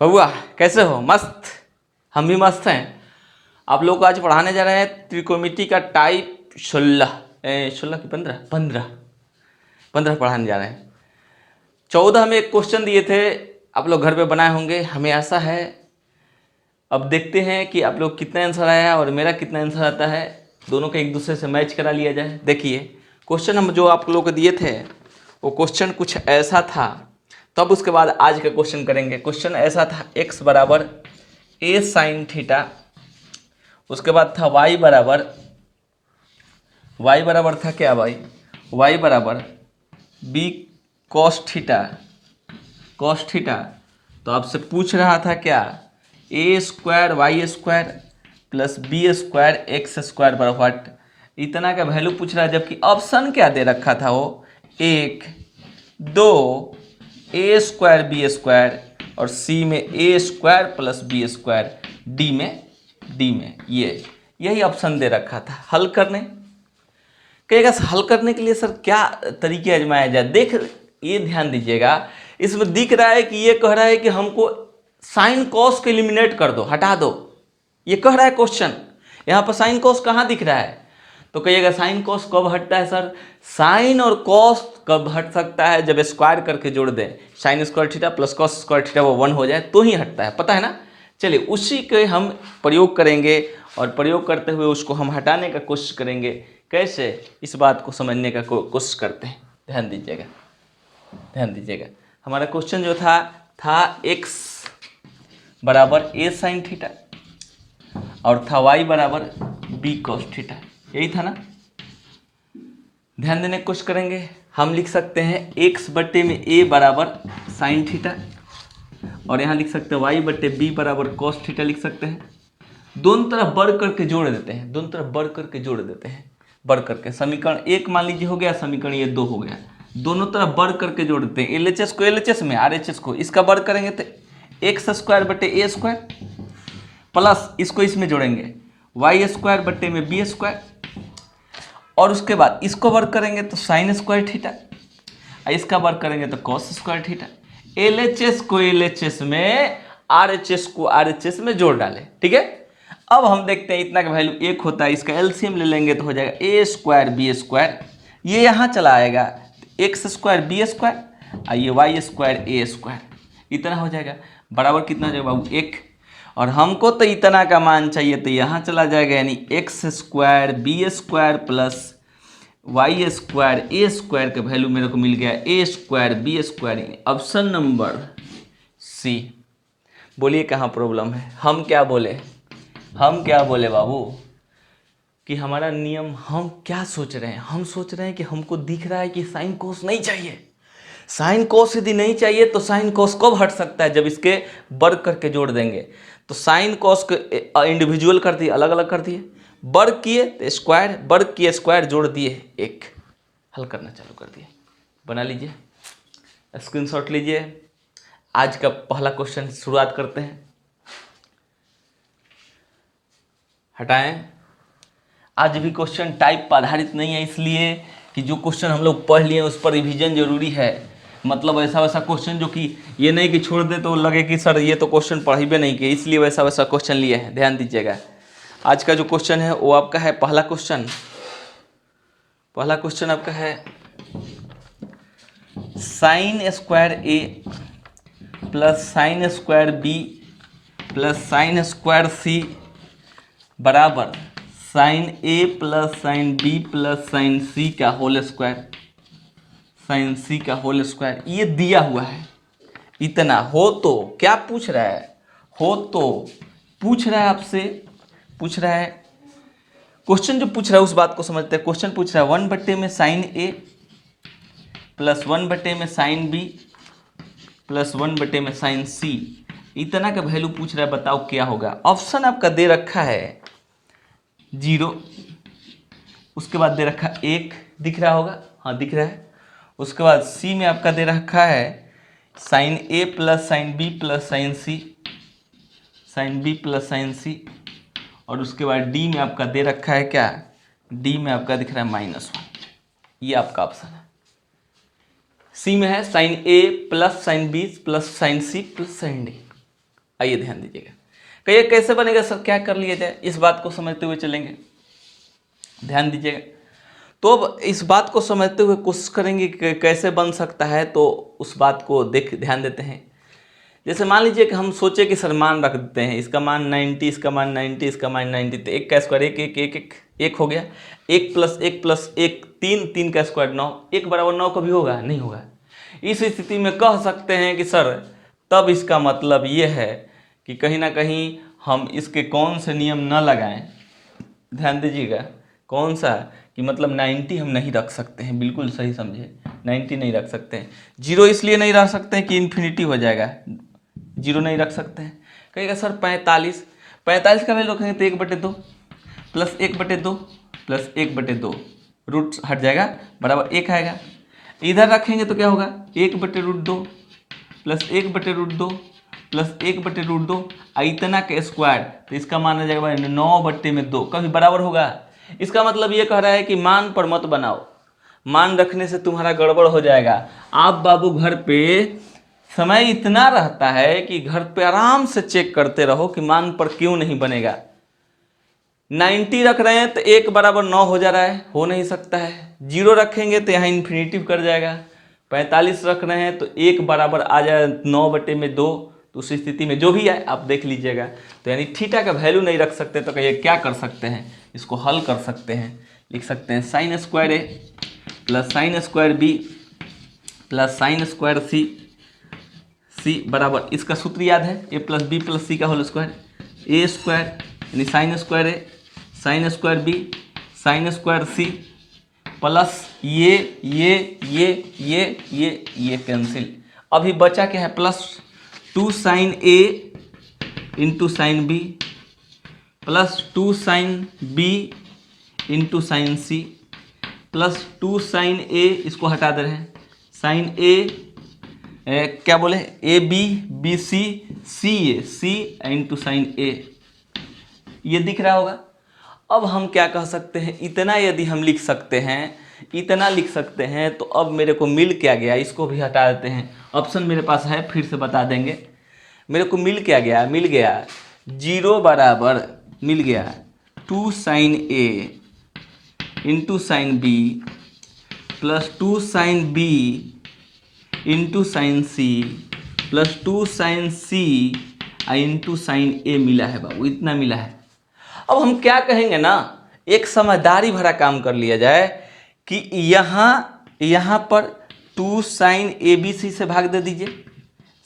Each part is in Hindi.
बबुआ कैसे हो? मस्त। हम भी मस्त हैं। आप लोग को आज पढ़ाने जा रहे हैं त्रिकोणमिति का टाइप 16 16 की 15 पढ़ाने जा रहे हैं। 14 में एक क्वेश्चन दिए थे, आप लोग घर पे बनाए होंगे, हमें आशा है। अब देखते हैं कि आप लोग कितना आंसर आया और मेरा कितना आंसर आता है, दोनों को एक दूसरे से मैच करा लिया जाए। देखिए क्वेश्चन हम जो आप लोग को दिए थे वो क्वेश्चन कुछ ऐसा था, तब उसके बाद आज का क्वेश्चन करेंगे। क्वेश्चन ऐसा था, x बराबर a साइन थीटा, उसके बाद था y बराबर था क्या भाई, y बराबर b कॉस थीटा। तो आपसे पूछ रहा था क्या, a square y square plus B square x square बराबर व्हाट, इतना का वैल्यू पूछ रहा है। जबकि ऑप्शन क्या दे रखा था वो, 1 2 ए स्क्वायर बी स्क्वायर और सी में A square plus B square, D में यही ऑप्शन दे रखा था। हल करने कहेगा, हल करने के लिए सर क्या तरीके आजमाया जाए। देख ये ध्यान दीजिएगा, इसमें दिख रहा है कि ये कह रहा है कि हमको साइन कॉस को एलिमिनेट कर दो, हटा दो, ये कह रहा है क्वेश्चन। यहाँ पर साइन कॉस कहाँ दिख रहा है? तो कहिएगा साइन कॉस कब हटता है सर? साइन और कॉस कब हट सकता है? जब स्क्वायर करके जोड़ दें, sign square theta plus cos square theta वो 1 हो जाए तो ही हटता है, पता है ना। चलिए उसी के हम प्रयोग करेंगे और प्रयोग करते हुए उसको हम हटाने का कोशिश करेंगे। कैसे, इस बात को समझने का कोशिश करते हैं। ध्यान दीजिएगा। हमारा क्वेश्चन जो था x बराबर a साइन थीटा और था y बराबर b कॉस थीटा, यही था ना। ध्यान देने की कोशिश करेंगे। हम लिख सकते हैं x बट्टे में a बराबर साइन थीटा और यहाँ लिख सकते हैं y बट्टे b बराबर कॉस थीटा लिख सकते हैं। दोनों तरफ बढ़ करके जोड़ देते हैं, बढ़ करके समीकरण 1 मान लीजिए हो गया, समीकरण ये 2 हो गया। दोनों तरफ बढ़ करके जोड़ देते हैं, LHS को LHS में, RHS को इसका बढ़ करेंगे तो एक्स स्क्वायर बट्टे ए स्क्वायर प्लस इसको इसमें जोड़ेंगे वाई स्क्वायर बट्टे में बी स्क्वायर और उसके बाद इसको वर्क करेंगे तो साइन स्क्वायर थीटा, इसका वर्क करेंगे तो कॉस स्क्वायर थीटा। LHS को LHS में, RHS को RHS में जोड़ डालें, ठीक है। अब हम देखते हैं इतना का वैल्यू 1 होता है, इसका एलसीएम ले लेंगे तो हो जाएगा ए स्क्वायर बी स्क्वायर, ये यहाँ चला आएगा एक्स स्क्वायर बी स्क्वायर और ये वाई स्क्वायर ए स्क्वायर, इतना हो जाएगा। बराबर कितना हो जाएगा बाबू 1, और हमको तो इतना का मान चाहिए तो यहाँ चला जाएगा, यानी X square B square plus Y square A square का वैल्यू मेरे को मिल गया A square B square, option number C. बोलिए कहाँ प्रॉब्लम है? हम क्या बोले बाबू कि हमारा नियम, हम क्या सोच रहे हैं? हम सोच रहे हैं कि हमको दिख रहा है कि साइन कोस नहीं चाहिए। साइन कोस यदि नहीं चाहिए तो साइन कोस कब हट सकता है? जब इसके वर्ग करके जोड़ देंगे। तो साइन कोस को इंडिविजुअल कर दिए, अलग अलग कर दिए, वर्ग किए तो स्क्वायर, वर्ग किए स्क्वायर, जोड़ दिए 1, हल करना चालू कर दिए। बना लीजिए, स्क्रीनशॉट लीजिए। आज का पहला क्वेश्चन शुरुआत करते हैं। हटाएं। आज भी क्वेश्चन टाइप पर आधारित नहीं है, इसलिए कि जो क्वेश्चन हम लोग पढ़ लिए उस पर रिवीजन जरूरी है। मतलब वैसा क्वेश्चन जो कि ये नहीं कि छोड़ दे तो लगे कि सर ये तो क्वेश्चन पढ़ी भी नहीं किए, इसलिए वैसा क्वेश्चन लिए हैं। ध्यान दीजिएगा, आज का जो क्वेश्चन है वो आपका है पहला क्वेश्चन आपका है sine square A plus sine square B plus sine square C बराबर sine A plus sine B plus sine C का होल स्क्वायर, ये दिया हुआ है। इतना हो तो क्या पूछ रहा है? आपसे पूछ रहा है क्वेश्चन, जो पूछ रहा है उस बात को समझते हैं। क्वेश्चन पूछ रहा है 1 बट्टे में साइन ए प्लस 1 बट्टे में साइन बी प्लस 1 बट्टे में साइन सी, इतना का वैल्यू पूछ रहा है, बताओ क्या होगा। ऑप्शन आपका दे रखा है 0, उसके बाद दे रखा 1, दिख रहा होगा, हाँ दिख रहा है। उसके बाद सी में आपका दे रखा है sine A plus sine B plus sine C, और उसके बाद डी में आपका दे रखा है क्या, डी में आपका दिख रहा है -1, ये आपका ऑप्शन है। सी में है sine A plus sine B plus sine C plus sine D, आइए ध्यान दीजिएगा, कहिए कैसे बनेगा सर, क्या कर लिया जाए, इस बात को समझते हुए चलेंगे। ध्यान दीजिएगा, तो अब इस बात को समझते हुए कोशिश करेंगे कि कैसे बन सकता है, तो उस बात को ध्यान देते हैं। जैसे मान लीजिए कि हम सोचे कि सर मान रख देते हैं, इसका मान 90, इसका मान 90, इसका मान 90, तो एक का स्क्वायर एक एक एक एक एक हो गया, 1 + 1 3, 3 का स्क्वायर 9, 1 = 9 कभी होगा नहीं होगा। इस स्थिति में कह सकते हैं कि सर तब इसका मतलब ये है कि कहीं ना कहीं हम इसके कौन से नियम न लगाएं। ध्यान दीजिएगा, कौन सा, कि मतलब 90 हम नहीं रख सकते हैं, बिल्कुल सही समझे, 90 नहीं रख सकते हैं। 0 इसलिए नहीं रख सकते हैं कि इन्फिनिटी हो जाएगा, 0 नहीं रख सकते हैं। कहेगा सर 45, 45 का वैल्यू रखेंगे तो 1/2 प्लस 1/2 प्लस 1/2, रूट हट जाएगा बराबर 1 आएगा। इधर रखेंगे तो क्या होगा, 1/√2 प्लस 1/√2 प्लस 1/√2, इतना का स्क्वायर, तो इसका मान आ जाएगा 9/2, कभी बराबर होगा। इसका मतलब ये कह रहा है कि मान पर मत बनाओ, मान रखने से तुम्हारा गड़बड़ हो जाएगा। आप बाबू घर पे समय इतना रहता है कि घर पे आराम से चेक करते रहो कि मान पर क्यों नहीं बनेगा। 90 रख रहे हैं तो 1 = 9 हो जा रहा है, हो नहीं सकता है। 0 रखेंगे तो यहाँ इन्फिनिटिव कर जाएगा। 45 रख रहे हैं तो 1 बराबर आ जाए 9/2, तो उस स्थिति में जो भी है आप देख लीजिएगा। तो यानी थीटा का वैल्यू नहीं रख सकते, तो कहिए क्या कर सकते हैं, इसको हल कर सकते हैं। लिख सकते हैं sin square A plus sin square B plus sin square C बराबर, इसका सूत्र याद है, A + B + C का होल स्क्वायर, A स्क्वायर यानी sin square A sin square B sin square C plus ये कैंसिल। अभी बचा क्या है, plus 2 sin A into sin B plus 2 sin B into sin C plus 2 sin A, इसको हटा दे रहे हैं, sin A क्या बोले, AB BC CA C into sin A, ये दिख रहा होगा। अब हम क्या कह सकते हैं, इतना यदि हम लिख सकते हैं, इतना लिख सकते हैं, तो अब मेरे को मिल क्या गया, इसको भी हटा देते हैं। ऑप्शन मेरे पास है, फिर से बता देंगे। मेरे को मिल क्या गया, मिल गया 0 बराबर मिल गया 2 sin A into sin B plus 2 sin B into sin C plus 2 sin C into sin A मिला है बाबू, इतना मिला है। अब हम क्या कहेंगे ना, एक समझदारी भरा काम कर लिया जाए कि यहाँ पर 2 sin ABC से भाग दे दीजिए,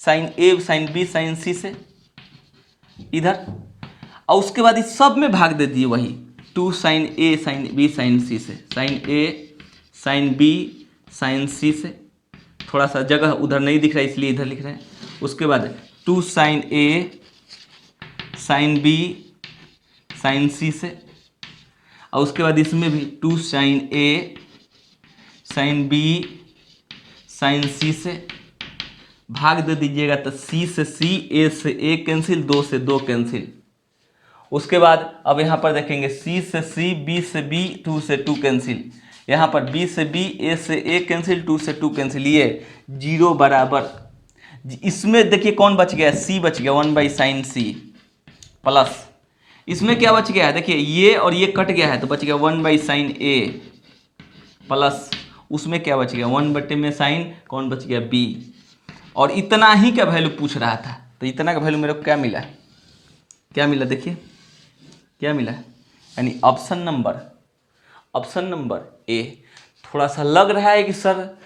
sin A sin B sin C से इधर, और उसके बाद इस सब में भाग दे दिए वही 2 sin A sin B sin C से, sin A sin B sin C से, थोड़ा सा जगह उधर नहीं दिख रहा है इसलिए इधर लिख रहे हैं। उसके बाद 2 sin A sin B sin C से, और उसके बाद इसमें भी 2 sin A sin B sin C से भाग दे दीजिएगा, तो C से C, A से A कैंसिल, 2 से 2 कैंसिल। उसके बाद अब यहाँ पर देखेंगे C से C, B से B, 2 से 2 कैंसिल, यहाँ पर B से B, A से A कैंसिल, 2 से 2 कैंसिल, ये 0 बराबर, इसमें देखिए कौन बच गया, C बच गया 1/sin C प्लस इसमें क्या बच गया है, देखिए ये और ये कट गया है तो बच गया 1/sin A प्लस उसमें क्या बच गया 1/sin कौन बच गया B, और इतना ही का वैल्यू पूछ रहा था, तो इतना का वैल्यू मेरे को क्या मिला, क्या मिला, देखिए क्या मिला, यानी ऑप्शन नंबर A। थोड़ा सा लग रहा है कि सर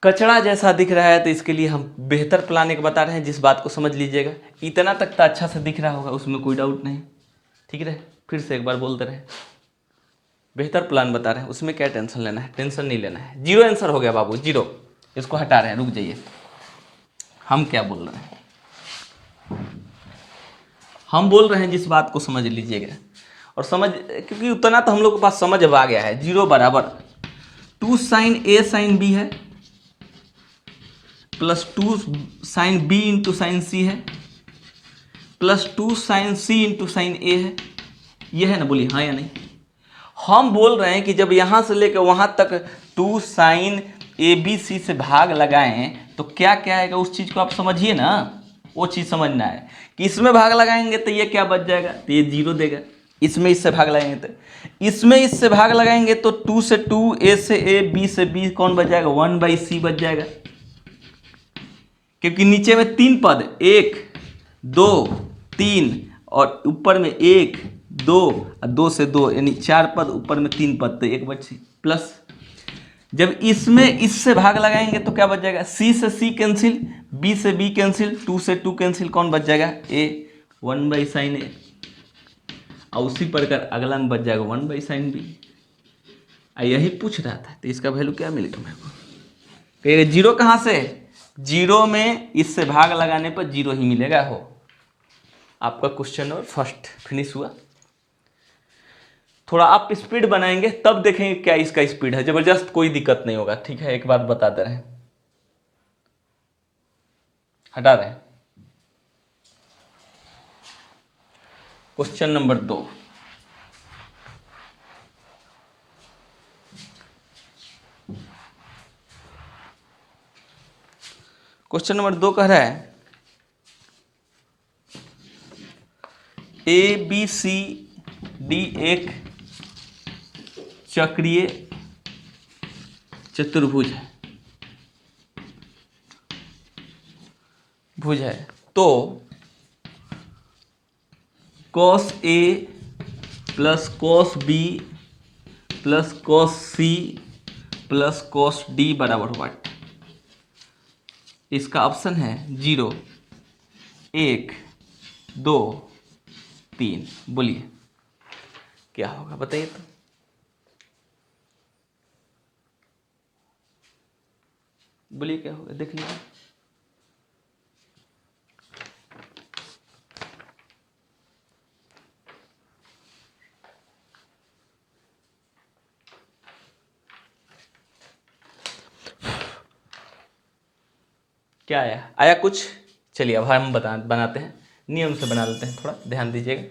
कचरा जैसा दिख रहा है, तो इसके लिए हम बेहतर प्लान एक बता रहे हैं, जिस बात को समझ लीजिएगा। इतना तक तो अच्छा से दिख रहा होगा, उसमें कोई डाउट नहीं, ठीक है। फिर से एक बार बोलते रहे, बेहतर प्लान बता रहे हैं, उसमें क्या टेंशन लेना है, टेंशन नहीं लेना है। 0 आंसर हो गया बाबू, 0, इसको हटा रहे हैं, रुक जाइए। हम क्या बोल रहे हैं, हम बोल रहे हैं जिस बात को समझ लीजिएगा, और समझ, क्योंकि उतना तो हम लोग के पास समझ अब आ गया है। 0 बराबर 2 sin A sin B है plus 2 sin B into sin C है plus 2 sin C into sin A है, ये है ना, बोलिए हाँ या नहीं। हम बोल रहे हैं कि जब यहाँ से लेकर वहाँ तक 2 sin ABC से भाग लगाएं तो क्या क्या आएगा, उस चीज़ को आप समझिए ना, वो चीज़ समझना है कि इसमें भाग लगाएंगे तो ये क्या बच जाएगा, तो ये 0 देगा। इसमें इससे भाग लगाएंगे तो इसमें इससे भाग लगाएंगे तो 2 से 2, a से a, b से b कौन बच जाएगा, 1/c बच जाएगा। क्योंकि नीचे में 3 पद, 1 2 3 और ऊपर में 1 2 और 2 से 2 यानी 4 पद, ऊपर में 3 पद, तो 1 बची प्लस। जब इसमें इससे भाग लगाएंगे तो क्या बच जाएगा, c से c कैंसिल, b से b कैंसिल, 2 से 2 कैंसिल, कौन बच जाएगा, a, 1/sin a। और उसी प्रकार अगला में बच जाएगा 1/sin b। यही पूछ रहा था, तो इसका वैल्यू क्या मिलेगा मेरे को, कहिएगा 0 कहाँ से, 0 में इससे भाग लगाने पर 0 ही मिलेगा। हो आपका क्वेश्चन नंबर फर्स्ट फिनिश हुआ। थोड़ा आप स्पीड बनाएंगे तब देखेंगे क्या इसका स्पीड है, जबरदस्त कोई दिक्कत नहीं होगा, ठीक है। एक बात बता दे रहे हैं, हटा रहे हैं। क्वेश्चन नंबर 2, क्वेश्चन नंबर 2 कह रहा है ABCD एक चक्रीय चतुर्भुज है, तो cos A plus cos B plus cos C plus cos D बराबर व्हाट। इसका ऑप्शन है 0 1 2 3। बोलिए क्या होगा, बताइए तो। बोलिए क्या होगा, देख लीजिए। क्या आया, आया कुछ, चलिए अब हम बनाते हैं, नियम से बना लेते हैं, थोड़ा ध्यान दीजिएगा।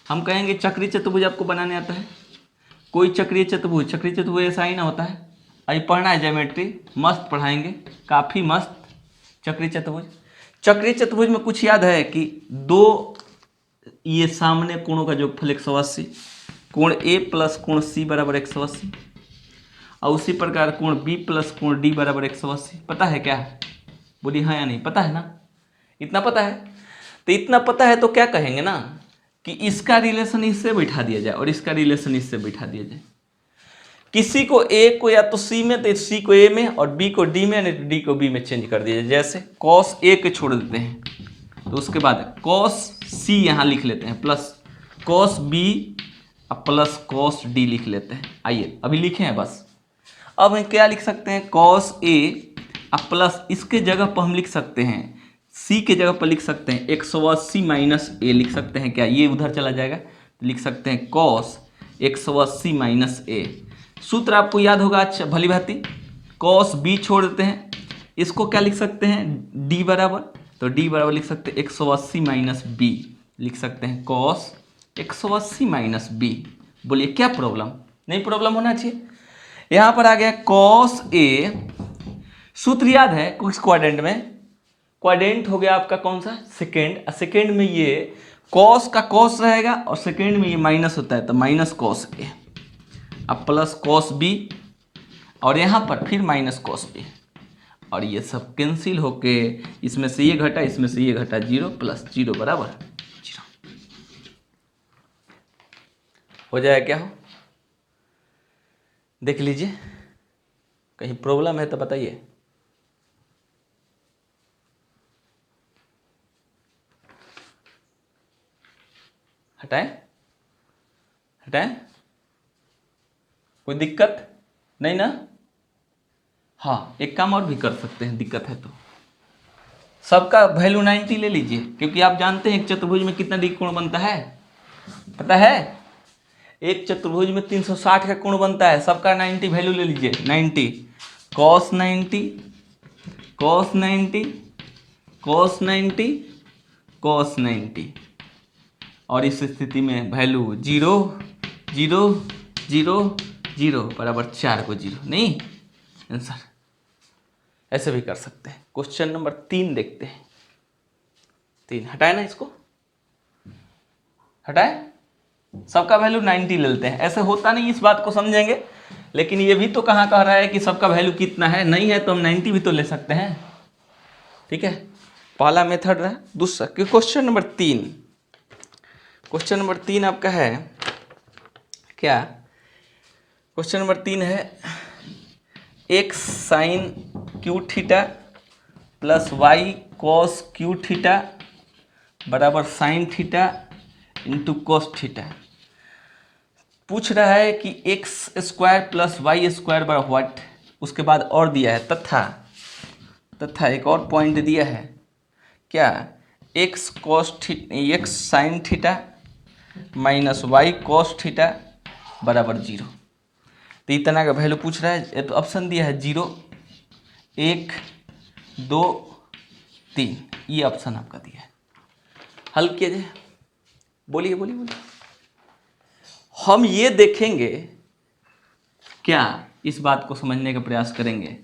हम कहेंगे चक्रीय चतुर्भुज आपको बनाने आता है, कोई चक्रीय चतुर्भुज ऐसा ही ना होता है। अभी पढ़ना है ज्योमेट्री, मस्त पढ़ाएंगे, काफ़ी मस्त। चक्रीय चतुर्भुज में कुछ याद है कि 2 ये सामने कोणों का जोगफल 180, कोण A प्लस कोण C बराबर 180, और उसी प्रकार कोण B प्लस कोण D बराबर 180। पता है क्या, बोलिए हाँ या नहीं, पता है ना, इतना पता है। तो इतना पता है तो क्या कहेंगे ना कि इसका रिलेशन इससे बैठा दिया जाए और इसका रिलेशन इससे बैठा दिया जाए। किसी को A को या तो C में, तो C को A में, और B को D में, नहीं तो D को B में चेंज कर दिया जाए। जैसे cos A के छोड़ देते हैं, तो उसके बाद cos C यहाँ लिख लेते हैं, plus cos B plus cos D लिख लेते हैं। आइए अभी लिखे हैं बस। अब हम क्या लिख सकते हैं, cos A प्लस इसके जगह पर हम लिख सकते हैं, C के जगह पर लिख सकते हैं 180 माइनस A लिख सकते हैं। क्या ये उधर चला जाएगा, तो लिख सकते हैं cos 180 माइनस A। सूत्र आपको याद होगा अच्छा भली भांति, cos B छोड़ देते हैं, इसको क्या लिख सकते हैं D बराबर, तो D बराबर लिख सकते हैं 180 माइनस B, लिख सकते हैं cos 180 माइनस B। बोलिए क्या प्रॉब्लम, नहीं प्रॉब्लम होना चाहिए। यहाँ पर आ गया cos A, सूत्र याद है कुछ क्वाड्रेंट में, क्वाड्रेंट हो गया आपका कौन सा, सेकेंड। सेकेंड में ये cos का cos रहेगा और सेकेंड में ये माइनस होता है, तो माइनस cos A अब प्लस cos B, और यहाँ पर फिर माइनस cos B, और ये सब कैंसिल होके इसमें से ये घटा, इसमें से ये घटा, 0 प्लस 0 बराबर 0 हो जाएगा। क्या हो, देख लीजिए, कहीं प्रॉब्लम है तो बताइए। हटाएं, कोई दिक्कत नहीं ना। हाँ एक काम और भी कर सकते हैं, दिक्कत है तो सबका वैल्यू 90 ले लीजिए, क्योंकि आप जानते हैं एक चतुर्भुज में कितना डिग्री कोण बनता है, पता है। एक चतुर्भुज में 360 का कोण बनता है, सबका 90 वैल्यू ले लीजिए। 90 cos 90 cos 90 cos 90 cos 90, और इस स्थिति में वैल्यू 0 0 0 0 बराबर 4 को 0 नहीं आंसर। ऐसे भी कर सकते हैं। क्वेश्चन नंबर 3 देखते हैं। 3 हटाए ना, इसको हटाए, सबका वैल्यू 90 ले लेते हैं। ऐसे होता नहीं, इस बात को समझेंगे। लेकिन ये भी तो कहाँ कह रहा है कि सबका वैल्यू कितना है, नहीं है तो हम 90 भी तो ले सकते हैं। ठीक है, पहला मेथड रहा। दूसरा क्वेश्चन नंबर 3, क्वेश्चन नंबर 3 आपका है क्या? क्वेश्चन नंबर 3 है x sine cube theta plus Y cos cube theta बराबर sine theta into cos theta. पूछ रहा है कि X square plus Y square बराबर व्हाट, उसके बाद और दिया है तथा एक और पॉइंट दिया है क्या? X sine theta minus y cos theta बराबर 0। तो इतना का वैल्यू पूछ रहा है। तो ऑप्शन दिया है 0, 1, 2, 3, ये ऑप्शन आपका दिया है। हल किया जाए, बोलिए बोलिए बोलिए। हम ये देखेंगे क्या, इस बात को समझने का प्रयास करेंगे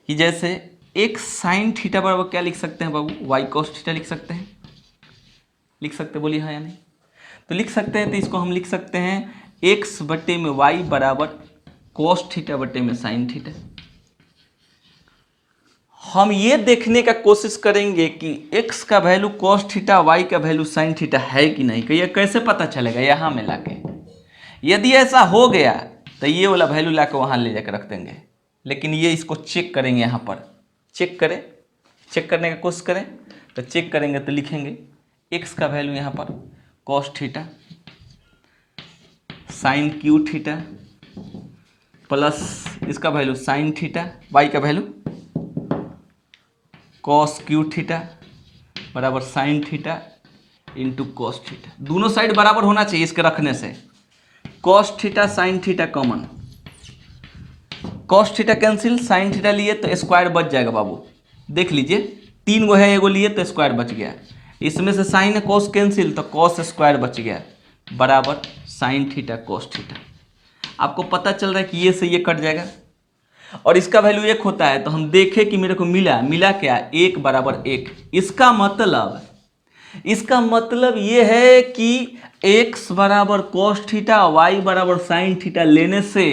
कि जैसे एक साइन थीटा बराबर क्या लिख सकते हैं बाबू? वाई कॉस थीटा लिख सकते हैं, लिख सकते, बोलिए हाँ या नहीं? तो लिख सकते हैं। तो इसको हम लिख सकते हैं एक्स बटे में वाई बराबर कॉस थीटा बटे में साइन थीटा। हम ये देखने का कोशिश करेंगे कि x का वैल्यू कॉस थीटा, y का वैल्यू साइन थीटा है कि नहीं। कि ये कैसे पता चलेगा? यहाँ में लाके, यदि ऐसा हो गया तो ये वाला वैल्यू लाके वहाँ ले जाकर रख देंगे। लेकिन ये इसको चेक करेंगे, यहाँ पर चेक करें, चेक करने का कोशिश करें। तो चेक करेंगे तो लिखेंगे x का वैल्यू यहाँ पर cos theta sine cube theta plus इसका वैल्यू साइन थीटा, y का वैल्यू कॉस क्यू थीटा बराबर sine theta into cos theta. दोनों साइड बराबर होना चाहिए इसके रखने से। Cos theta sine theta common, cos theta cancel, sine theta लिए तो स्क्वायर बच जाएगा बाबू। देख लीजिए 3 गो है, एगो लिए तो स्क्वायर बच गया। इसमें से साइन कॉस कैंसिल तो कॉस स्क्वायर बच गया बराबर साइन थीटा कॉस थीटा। आपको पता चल रहा है कि ये से ये कट जाएगा और इसका वैल्यू 1 होता है। तो हम देखें कि मेरे को मिला क्या? 1 बराबर 1। इसका मतलब ये है कि x बराबर कॉस थीटा, y बराबर साइन थीटा लेने से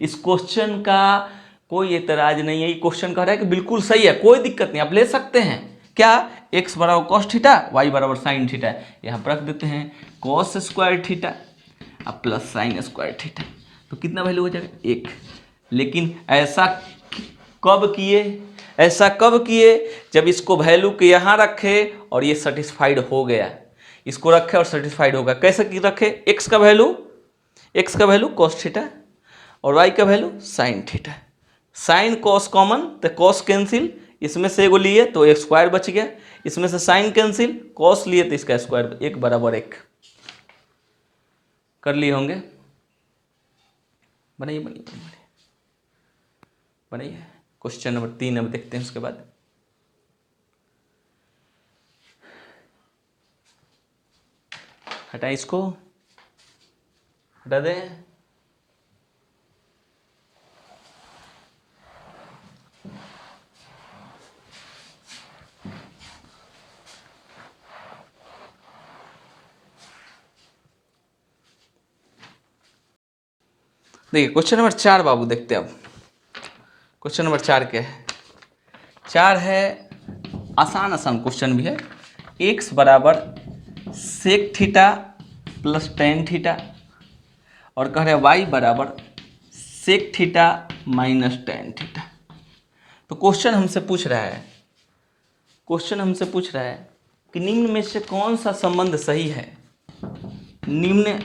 इस क्वेश्चन का कोई एतराज नहीं है। ये क्वेश्चन कह रहा है कि बिल्कुल सही है, कोई दिक्कत नहीं, आप ले सकते हैं। क्या? x बराबर कॉस थीटा, y बराबर साइन थीटा। यहाँ पर रख देते हैं कॉस स्क्वायर थीटा अब प्लस साइन स्क्वायर थीटा। तो कितना वैल्यू हो जाएगा? 1। लेकिन ऐसा कब किए? जब इसको वैल्यू के यहाँ रखे और ये सेटिस्फाइड हो गया। इसको रखे और सेटिस्फाइड होगा। कैसे की रखे? एक्स का वैल्यू कॉस थीटा और वाई का value sine theta. Sine cos common तो कॉस कैंसिल, इसमें से एगो लिए तो एक स्क्वायर बच गया। इसमें से साइन कैंसिल, कॉस लिए तो इसका स्क्वायर, 1 बराबर 1। कर लिए होंगे? बनाइए। क्वेश्चन नंबर 3 अब देखते हैं। उसके बाद हटाएं, इसको हटा दें। देखिए क्वेश्चन नंबर 4 बाबू देखते हैं। अब क्वेश्चन नंबर 4 क्या है? 4 है आसान क्वेश्चन भी है। x बराबर sec theta plus tan theta और कह रहे हैं y बराबर sec theta minus tan theta. तो क्वेश्चन हमसे पूछ रहा है कि निम्न में से कौन सा संबंध सही है? निम्न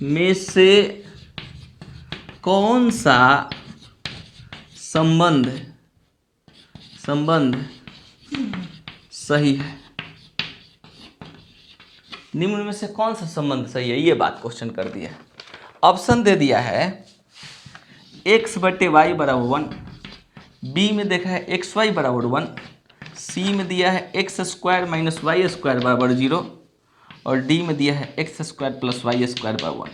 में से कौन सा संबंध सही है? निम्न में से कौन सा संबंध सही है? ये बात क्वेश्चन कर दिया है। ऑप्शन दे दिया है x बटे वाई बराबर 1, बी में देखा है एक्स वाई बराबर 1, सी में दिया है x square minus y square बराबर 0 और डी में दिया है x square plus Y square बराबर 1।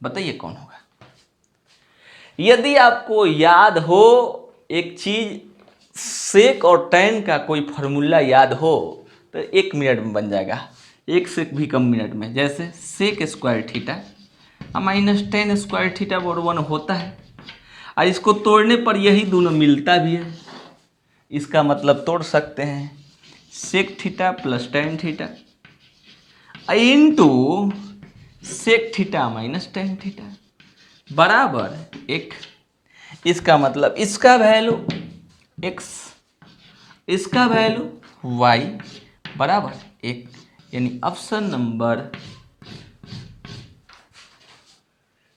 बताइए कौन होगा? यदि आपको याद हो एक चीज, सेक और टैन का कोई फॉर्मूला याद हो तो 1 मिनट में बन जाएगा, 1 से भी कम मिनट में। जैसे sec square theta minus tan square theta बराबर 1 होता है, और इसको तोड़ने पर यही दोनों मिलता भी है। इसका मतलब तोड़ सकते हैं sec theta plus tan theta into sec theta minus tan theta बराबर 1। इसका मतलब इसका वैल्यू x, इसका वैल्यू y बराबर 1, यानी ऑप्शन नंबर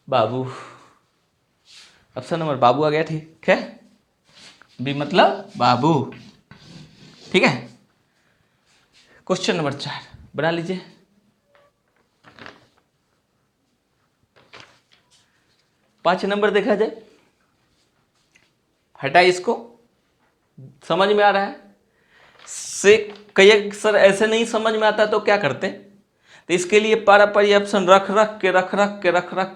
बाबू, ऑप्शन नंबर बाबू आ गया। ठीक है, बी मतलब बाबू। ठीक है, क्वेश्चन नंबर 4 बना लीजिए। पांच नंबर देखा जाए, हटा इसको, समझ में आ रहा है से कई सर ऐसे नहीं समझ में आता तो क्या करते, तो इसके लिए पारा पारी ऑप्शन रख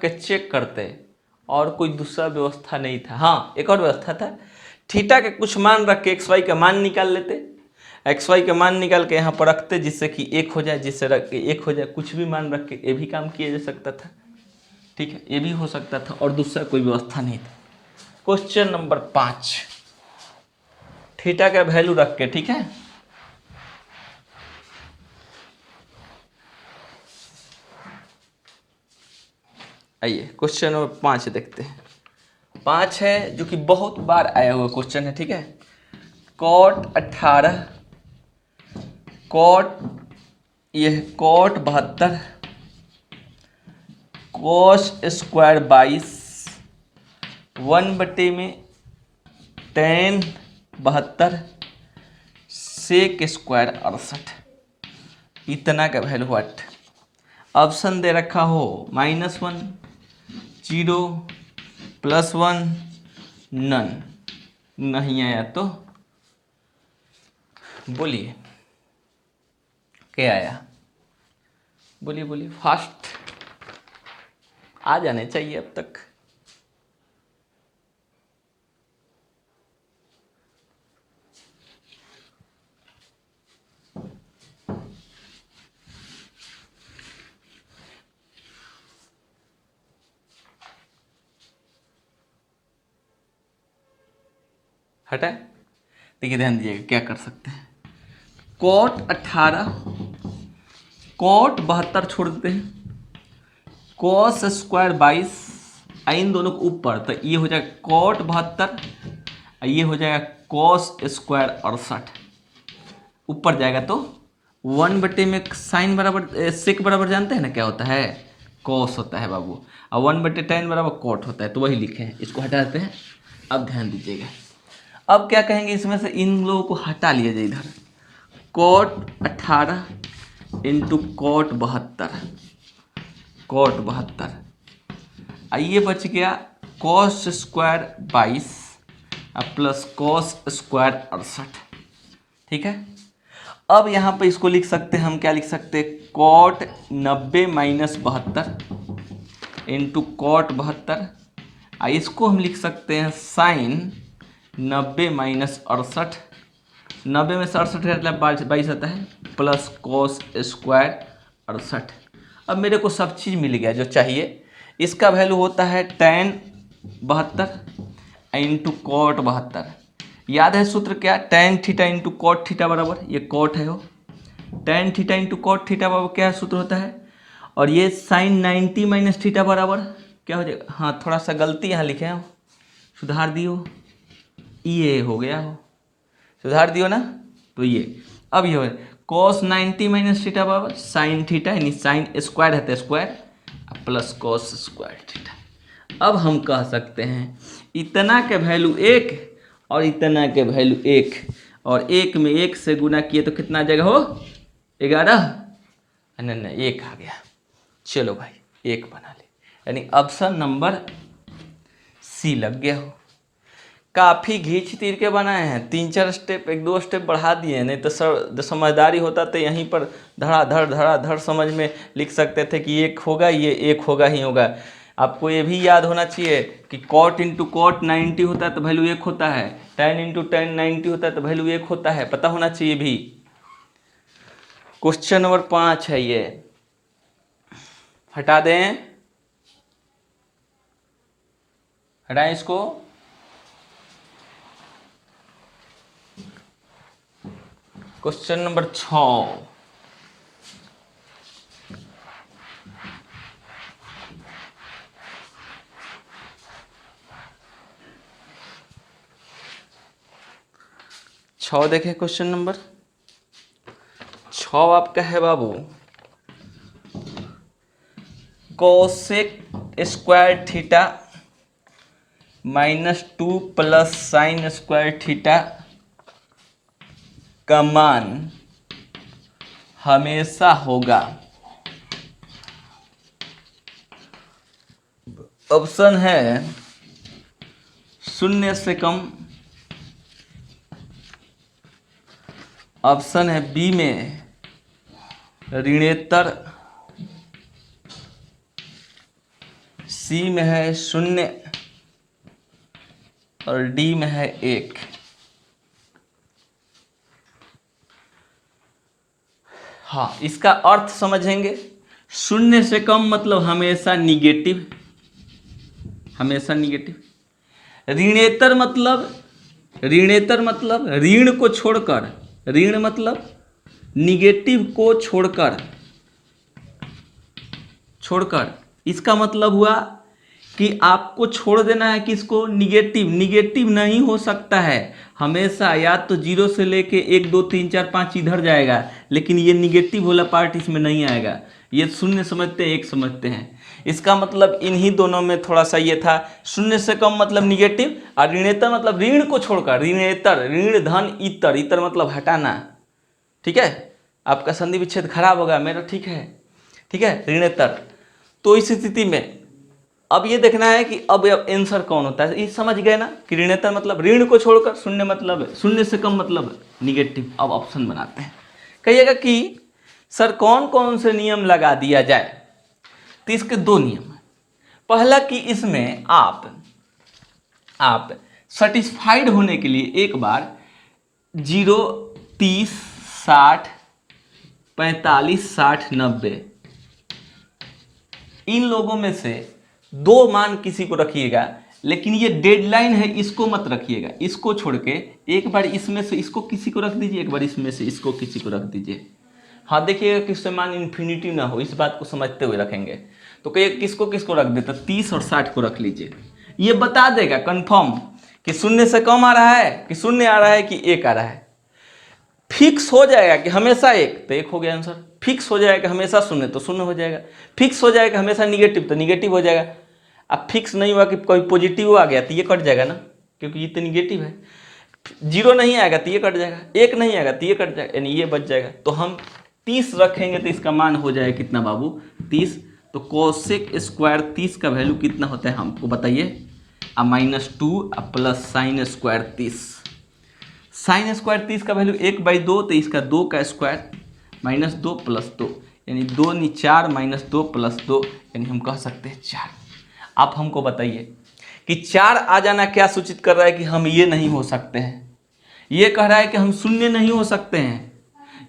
के चेक करते, और कोई दूसरा व्यवस्था नहीं था। हाँ, एक और व्यवस्था था, थीटा के कुछ मान रख के एक्स वाई का मान निकाल लेते, एक्स वाई का मान निकाल के यहाँ पर रखते जिससे कि 1 हो जाए, जिससे रख के 1 हो जाए, कुछ भी मान रख के ये भी काम किया जा सकता था। ठीक है, ये भी हो सकता था, और दूसरा कोई व्यवस्था नहीं था। क्वेश्चन नंबर 5, थीटा का वैल्यू रख के, ठीक है, आइए क्वेश्चन नंबर 5 देखते हैं। 5 है जो कि बहुत बार आया हुआ क्वेश्चन है। ठीक है, कॉट 18, कॉट यह cot 72, cos square 22, 1/10 72, sec square 68, इतना का वैल्यू 8। ऑप्शन दे रखा हो -1, 0, +1, नन। नहीं आया तो बोलिए क्या आया, बोलिए बोलिए, फास्ट आ जाने चाहिए अब तक। हटा, देखिए ध्यान दीजिएगा क्या कर सकते हैं। कॉट 18, कॉट 72 छोड़ देते हैं, कॉस स्क्वायर 22, इन दोनों को ऊपर, तो ये हो जाएगा कॉट 72, ये हो जाएगा कॉस स्क्वायर 68, ऊपर जाएगा तो 1/, में साइन बराबर सेक बराबर जानते हैं ना क्या होता है, कॉस होता है बाबू, और 1/10 बराबर कॉट होता है, तो वही लिखे हैं, इसको हटा देते हैं। अब ध्यान दीजिएगा, अब क्या कहेंगे, इसमें से इन लोगों को हटा लिया जाए इधर, कॉट 18 इंटू कॉट 72, कॉट 72, ये बच गया cos square 22 plus cos square 68। ठीक है, अब यहाँ पे इसको लिख सकते हैं हम, क्या लिख सकते हैं, कॉट 90 माइनस 72 इंटू कॉट 72, इसको हम लिख सकते हैं साइन 90 माइनस 68, 90 में से 68 मतलब 22 आता है, प्लस कॉस स्क्वायर 68। अब मेरे को सब चीज़ मिल गया जो चाहिए। इसका वैल्यू होता है tan 72 इंटू कॉट 72। याद है सूत्र क्या, tan theta into cot theta बराबर, ये कॉट है हो, tan theta into cot theta बराबर क्या सूत्र होता है, और ये साइन 90 माइनस थीटा बराबर क्या हो जाएगा। हाँ, थोड़ा सा गलती यहाँ लिखे हैं, सुधार दियो, ये हो गया हो, सुधार दियो ना, तो ये अब ये हो कॉस 90 माइनस थीटा बराबर साइन थीटा, यानी साइन स्क्वायर है तो square plus cos square theta. अब हम कह सकते हैं इतना के वैल्यू 1 और इतना के वैल्यू 1, और 1 में 1 से गुना किए तो कितना आ जाएगा हो, 11, नहीं 1 आ गया। चलो भाई 1 बना ले, यानी ऑप्शन नंबर सी लग गया हो। काफ़ी घींच तीर के बनाए हैं, 3-4 स्टेप 1-2 स्टेप बढ़ा दिए, नहीं तो सर जो समझदारी होता तो यहीं पर धड़ाधड़ समझ में लिख सकते थे कि 1 होगा, ये 1 होगा ही होगा। आपको ये भी याद होना चाहिए कि कॉट इंटू कॉट 90 होता है तो वैल्यू 1 होता है, tan इंटू tan 90 होता है तो वैल्यू 1 होता है, पता होना चाहिए भी। क्वेश्चन नंबर 5 है ये, हटा दें, हटाएं इसको। क्वेश्चन नंबर 6, देखें क्वेश्चन नंबर 6 आपका है बाबू, cosec square theta -2 plus sine square theta का मान हमेशा होगा, ऑप्शन है 0 से कम, ऑप्शन है बी में ऋणेतर, सी में है 0 और डी में है 1। हाँ, इसका अर्थ समझेंगे। 0 से कम मतलब हमेशा निगेटिव, हमेशा निगेटिव। ऋणेतर मतलब ऋण को छोड़कर, ऋण मतलब निगेटिव को छोड़कर इसका मतलब हुआ कि आपको छोड़ देना है किसको, निगेटिव। निगेटिव नहीं हो सकता है हमेशा, या तो 0 से लेके 1 2 3 4 5 इधर जाएगा, लेकिन ये निगेटिव वाला पार्ट इसमें नहीं आएगा। ये 0 समझते हैं, 1 समझते हैं। इसका मतलब इन्हीं दोनों में थोड़ा सा ये था, 0 से कम मतलब निगेटिव, और ऋणेतर मतलब ऋण को छोड़कर, ऋणेतर, ऋण धन इतर, इतर मतलब हटाना। ठीक है, आपका संधि विच्छेद खराब होगा, मेरा ठीक है, ठीक है, ऋणेतर। तो इस स्थिति में अब ये देखना है कि अब आंसर कौन होता है। ये समझ गए ना कि ऋणेतर मतलब ऋण को छोड़कर, 0 मतलब 0 से कम मतलब निगेटिव। अब ऑप्शन बनाते हैं। कहिएगा कि सर कौन कौन से नियम लगा दिया जाए, तो इसके 2 नियम हैं। पहला कि इसमें आप सेटिस्फाइड होने के लिए एक बार 0 30 60 45 60 90 इन लोगों में से 2 मान किसी को रखिएगा, लेकिन ये डेडलाइन है, इसको मत रखिएगा। इसको छोड़ के एक बार इसमें से इसको किसी को रख दीजिए, एक बार इसमें से इसको किसी को रख दीजिए। हाँ, देखिएगा कि उससे मान इन्फिनिटी ना हो, इस बात को समझते हुए रखेंगे। तो कहिए किसको रख देता, 30 और 60 को रख लीजिए। ये बता देगा कंफर्म कि 0 से कम आ रहा है, कि 0 आ रहा है, कि 1 आ रहा है। फिक्स हो जाएगा कि हमेशा 1, तो 1 हो गया आंसर। फिक्स हो जाएगा कि हमेशा 0, तो 0 हो जाएगा। फिक्स हो जाएगा हमेशा निगेटिव, तो निगेटिव हो जाएगा। अब फिक्स नहीं हुआ कि कोई पॉजिटिव आ गया, तो ये कट जाएगा ना, क्योंकि ये तो निगेटिव है। 0 नहीं आएगा तो ये कट जाएगा, 1 नहीं आएगा तो ये कट जाएगा, यानी ये बच जाएगा। तो हम 30 रखेंगे तो इसका मान हो जाएगा कितना बाबू, 30। तो कोसेक स्क्वायर 30 का वैल्यू कितना होता है हमको बताइए, -2 plus sine square 30। Sine square 30 का वैल्यू 1/2, तो इसका 2 का स्क्वायर -2 + 2, यानी 2 × 4 -2 + 2, यानी हम कह सकते हैं 4। आप हमको बताइए कि 4 आ जाना क्या सूचित कर रहा है कि हम ये नहीं हो सकते हैं। ये कह रहा है कि हम 0 नहीं हो सकते हैं,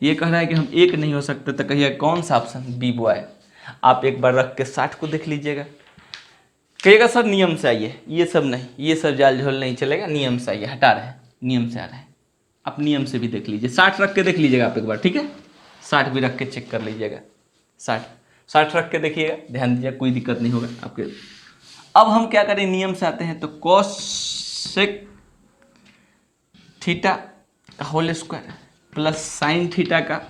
ये कह रहा है कि हम 1 नहीं हो सकते। तो कहिए कौन सा ऑप्शन, बी बॉय। आप एक बार रख के 60 को देख लीजिएगा। कहिएगा सर नियम से आइए, ये सब नहीं, ये सब जाल झोल नहीं चलेगा, नियम से आइए, हटा रहे हैं, नियम से आ रहे हैं। आप नियम से भी देख लीजिए, 60 रख के देख लीजिएगा आप एक बार, ठीक है। 60 भी रख के चेक कर लीजिएगा, 60 रख के देखिएगा, ध्यान दीजिए, कोई दिक्कत नहीं होगा आपके। अब हम क्या करें, नियम से आते हैं। तो कोसेक थीटा का whole square plus sine theta का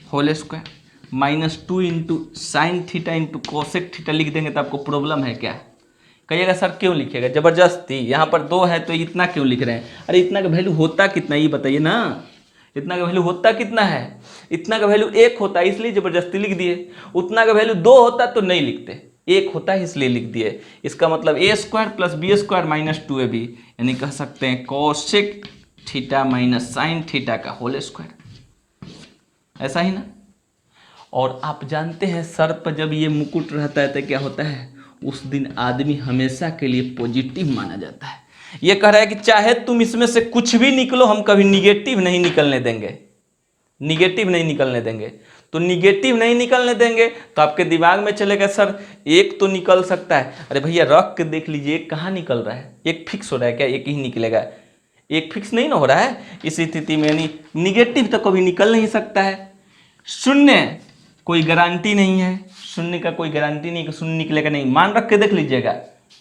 whole square -2 into sine theta into cosec theta लिख देंगे तो आपको प्रॉब्लम है क्या। कहिएगा सर क्यों लिखिएगा ज़बरदस्ती, यहाँ पर 2 है तो इतना क्यों लिख रहे हैं। अरे इतना का वैल्यू होता कितना, ये बताइए ना, इतना का वैल्यू होता कितना है। इतना का वैल्यू 1 होता है, इसलिए ज़बरदस्ती लिख दिए। उतना का वैल्यू 2 होता तो नहीं लिखते, 1 होता है इसलिए लिख दिए। इसका मतलब a² + b² - 2ab, यानी कह सकते हैं cosec theta minus sign theta का होल स्क्वायर, ऐसा ही ना। और आप जानते हैं सर पर जब ये मुकुट रहता है तो क्या होता है, उस दिन आदमी हमेशा के लिए पॉजिटिव माना जाता है। ये कह रहा है कि चाहे तुम इसमें से कुछ भी निकलो, हम कभी निगेटिव नहीं निकलने देंगे। निगेटिव नहीं निकलने देंगे। तो निगेटिव नहीं निकलने देंगे तो आपके दिमाग में चलेगा सर एक तो निकल सकता है। अरे भैया रख के देख लीजिए एक कहाँ निकल रहा है, एक फिक्स हो रहा है क्या, एक ही निकलेगा, एक फिक्स नहीं ना हो रहा है। इस स्थिति में यानी निगेटिव तो कभी निकल नहीं सकता है। शून्य कोई गारंटी नहीं है, शून्य का कोई गारंटी नहीं कि शून्य निकलेगा नहीं, मान रख के देख लीजिएगा।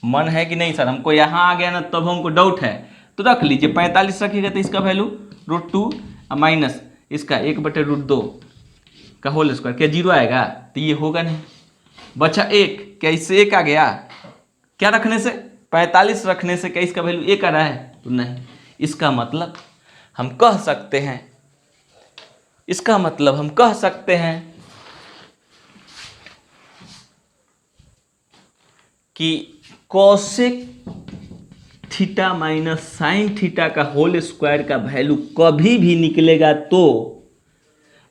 मन है कि नहीं सर हमको यहाँ आ गया ना तब हमको डाउट है तो रख लीजिए 45 रखिएगा तो इसका वैल्यू √2 माइनस इसका 1/√2 का होल स्क्वायर, क्या जीरो आएगा, तो ये होगा नहीं। बचा एक, क्या इससे एक आ गया, क्या रखने से 45 रखने से क्या इसका वैल्यू एक आ रहा है, तो नहीं। इसका मतलब हम कह सकते हैं, इसका मतलब हम कह सकते हैं कि cosec theta minus sign theta का होल स्क्वायर का वैल्यू कभी भी निकलेगा तो,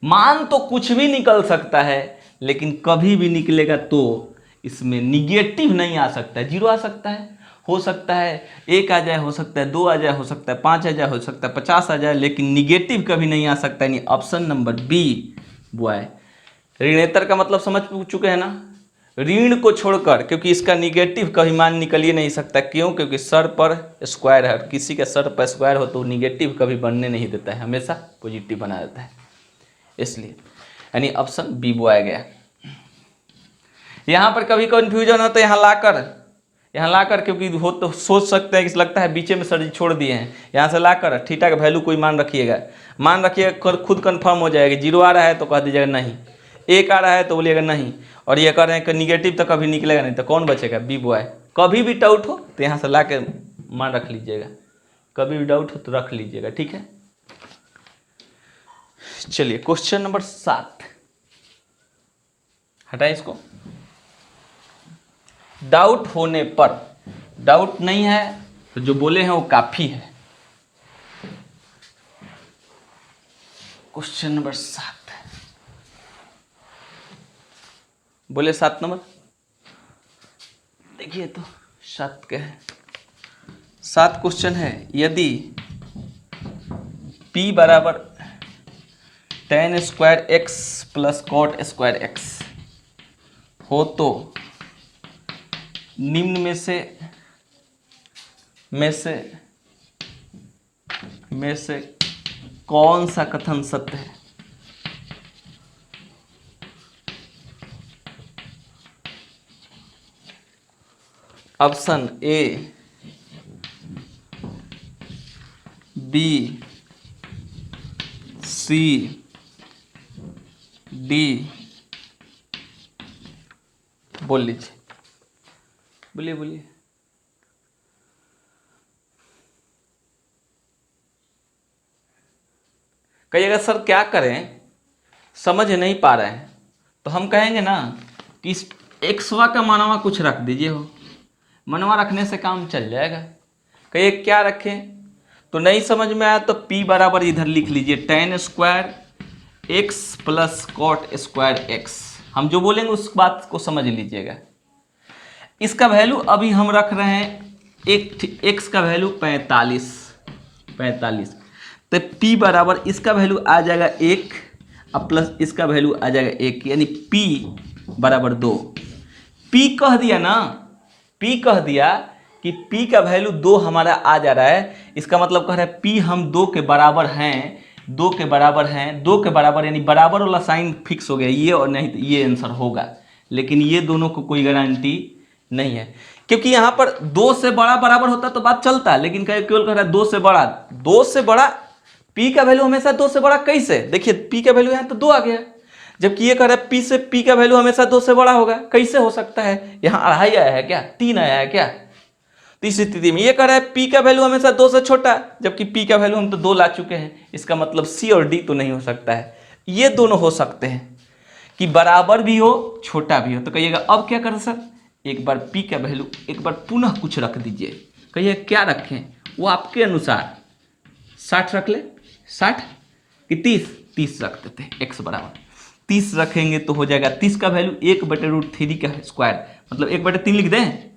मान तो कुछ भी निकल सकता है लेकिन कभी भी निकलेगा तो इसमें निगेटिव नहीं आ सकता है, जीरो आ सकता है, हो सकता है एक आ जाए, हो सकता है 2 आ जाए, हो सकता है 5 आ जाए, हो सकता है 50 आ जाए, लेकिन निगेटिव कभी नहीं आ सकता है। ऑप्शन नंबर बी वो है। ऋणेतर का मतलब समझ चुके हैं ना, ऋण को छोड़कर, क्योंकि इसका निगेटिव कभी मान निकल ही नहीं सकता। क्यों? क्योंकि सर पर स्क्वायर है, किसी का सर पर स्क्वायर हो तो निगेटिव कभी बनने नहीं देता है, हमेशा पॉजिटिव बना देता है, इसलिए यानी ऑप्शन बी वो आ गया। यहाँ पर कभी कंफ्यूजन हो तो यहाँ लाकर क्योंकि हो तो सोच सकते हैं कि लगता है बीचे में सर जी छोड़ दिए हैं, यहाँ से लाकर थीटा का वैल्यू कोई मान रखिएगा, खुद कंफर्म हो जाएगा। जीरो आ रहा है तो कह दीजिएगा नहीं, एक आ रहा है तो बोलिएगा नहीं, और ये कह रहे हैं कि निगेटिव तो कभी निकलेगा नहीं, तो कौन बचेगा, बी बॉय। कभी भी डाउट हो तो यहाँ से ला के मान रख लीजिएगा, कभी भी डाउट हो तो रख लीजिएगा, ठीक है। चलिए क्वेश्चन नंबर 7, हटाए इसको। डाउट होने पर, डाउट नहीं है तो जो बोले हैं वो काफी है। क्वेश्चन नंबर 7 बोले 7 नंबर, देखिए तो 7 क्या है। 7 क्वेश्चन है, यदि p बराबर tan square x plus cot square x हो तो निम्न में से कौन सा कथन सत्य है। Option A, B, C, D, बोल लीजिए, बोलिए। कहिएगा सर क्या करें, समझ नहीं पा रहे हैं, तो हम कहेंगे ना कि इस एक्सवा का मनवा कुछ रख दीजिए, हो मनवा रखने से काम चल जाएगा। कहिए क्या रखें, तो नहीं समझ में आया तो p बराबर इधर लिख लीजिए tan square x plus cot square x। हम जो बोलेंगे उस बात को समझ लीजिएगा। इसका वैल्यू अभी हम रख रहे हैं एक, x का वैल्यू 45, तो p बराबर इसका वैल्यू आ जाएगा 1 और प्लस इसका वैल्यू आ जाएगा 1, यानी p बराबर 2। p कह दिया ना, p कह दिया कि p का वैल्यू 2 हमारा आ जा रहा है, इसका मतलब कह रहा है p हम 2 के बराबर हैं, 2 के बराबर यानी बराबर वाला साइन फिक्स हो गया, ये और नहीं तो ये आंसर होगा। लेकिन ये दोनों को कोई गारंटी नहीं है, क्योंकि यहाँ पर 2 से बड़ा बराबर होता तो बात चलता है, लेकिन केवल कह रहा है 2 से बड़ा, p का वैल्यू हमेशा 2 से बड़ा। कैसे, देखिए p का वैल्यू यहाँ तो 2 आ गया, जबकि ये कह रहा है p का वैल्यू हमेशा 2 से बड़ा होगा। कैसे हो सकता है, यहाँ 2.5 आया है क्या, 3 आया है क्या। तो इस स्थिति में ये कह रहा है p का वैल्यू हमेशा 2 से छोटा, जबकि p का वैल्यू हम तो 2 ला चुके हैं। इसका मतलब c और d तो नहीं हो सकता है, ये दोनों हो सकते हैं कि बराबर भी हो छोटा भी हो। तो कहिएगा अब क्या करें सर, एक बार p का वैल्यू एक बार पुनः कुछ रख दीजिए। कहिए क्या रखें, वो आपके अनुसार 60 रख ले, 60 कि 30 रख देते हैं, x बराबर 30 रखेंगे तो हो जाएगा 30 का वैल्यू 1/√3 का स्क्वायर, मतलब 1/3 लिख दें,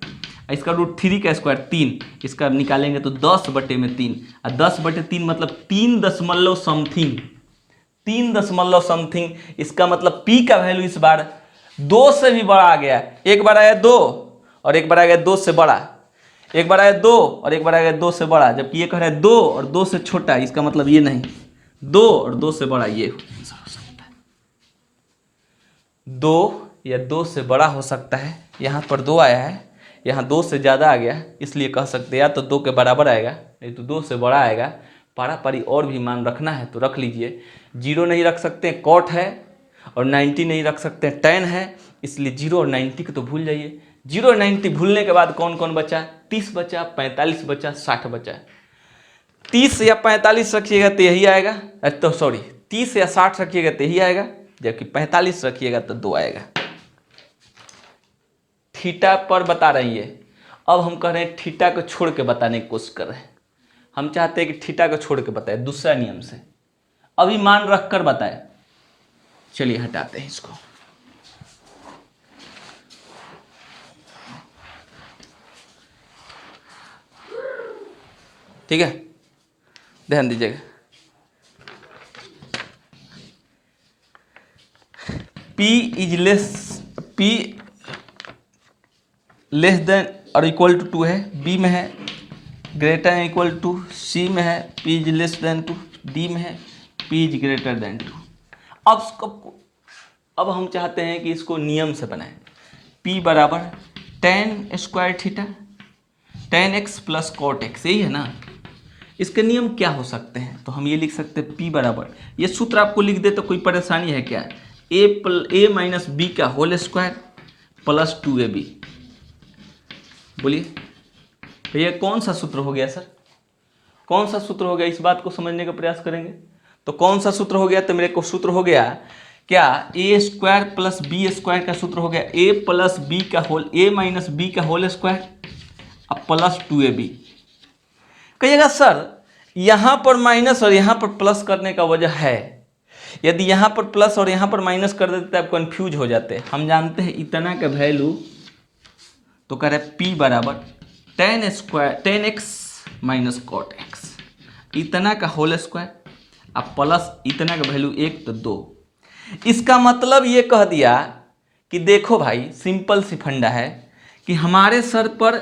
इसका √3 का स्क्वायर 3, इसका निकालेंगे तो 10/3, और 10/3 मतलब 3 दशमलव समथिंग, 3 दशमलव समथिंग। इसका मतलब P का वैल्यू इस बार 2 से भी बड़ा आ गया। एक बार आया 2 और एक बार आ गया 2 से बड़ा, एक बार आया 2 और एक बार आ गया 2 से बड़ा, जबकि ये कह रहा है 2 और 2 से छोटा। इसका मतलब ये नहीं, 2 और 2 से बड़ा ये हो सकता है, 2 या 2 से बड़ा हो सकता है। यहाँ पर 2 आया है, यहाँ 2 से ज़्यादा आ गया, इसलिए कह सकते हैं या तो 2 के बराबर आएगा नहीं तो 2 से बड़ा आएगा। पारापारी और भी मान रखना है तो रख लीजिए। 0 नहीं रख सकते, कॉट है, और 90 नहीं रख सकते, tan है, इसलिए 0 और 90 को तो भूल जाइए। 0 और 90 भूलने के बाद कौन कौन बचा? 30 बचा, 45 बचा, 60 बचा। 30 या 45 रखिएगा तो यही आएगा, तो सॉरी 30 या 60 रखिएगा तो यही आएगा, जबकि 45 रखिएगा तो 2 आएगा। थीटा पर बता रही है। अब हम कह रहे हैं थीटा को छोड़ के बताने की कोशिश कर रहे हैं। हम चाहते हैं कि थीटा को छोड़ के बताए दूसरा नियम से, अभी मान रख कर बताए। चलिए हटाते हैं इसको। ठीक है, ध्यान दीजिएगा। P लेस देन और इक्वल टू 2 है, B में है, greater than equal to C में है, P is less than two, D में है, P is greater than two. अब हम चाहते हैं कि इसको नियम से बनाएं। P बराबर tan square theta, tan x plus cot x, यही है ना। इसके नियम क्या हो सकते हैं? तो हम ये लिख सकते हैं P बराबर, ये सूत्र आपको लिख दे तो कोई परेशानी है क्या? a माइनस बी का होल स्क्वायर प्लस 2ab। बोलिए भैया कौन सा सूत्र हो गया सर? कौन सा सूत्र हो गया? इस बात को समझने का प्रयास करेंगे। तो कौन सा सूत्र हो गया? तो मेरे को सूत्र हो गया क्या? a square plus B square का सूत्र हो गया a प्लस बी का होल, a माइनस बी का होल स्क्वायर अब प्लस 2ab। कहिएगा सर यहाँ पर माइनस और यहाँ पर प्लस करने का वजह है, यदि यहाँ पर प्लस और यहाँ पर माइनस कर देते तो आप कंफ्यूज हो जाते हैं। हम जानते हैं इतना का वैल्यू, तो कह रहे हैं P बराबर tan x minus cot x, इतना का होल स्क्वायर अब प्लस इतना का वैल्यू 1 तो 2। इसका मतलब ये कह दिया कि देखो भाई सिंपल सी फंडा है कि हमारे सर पर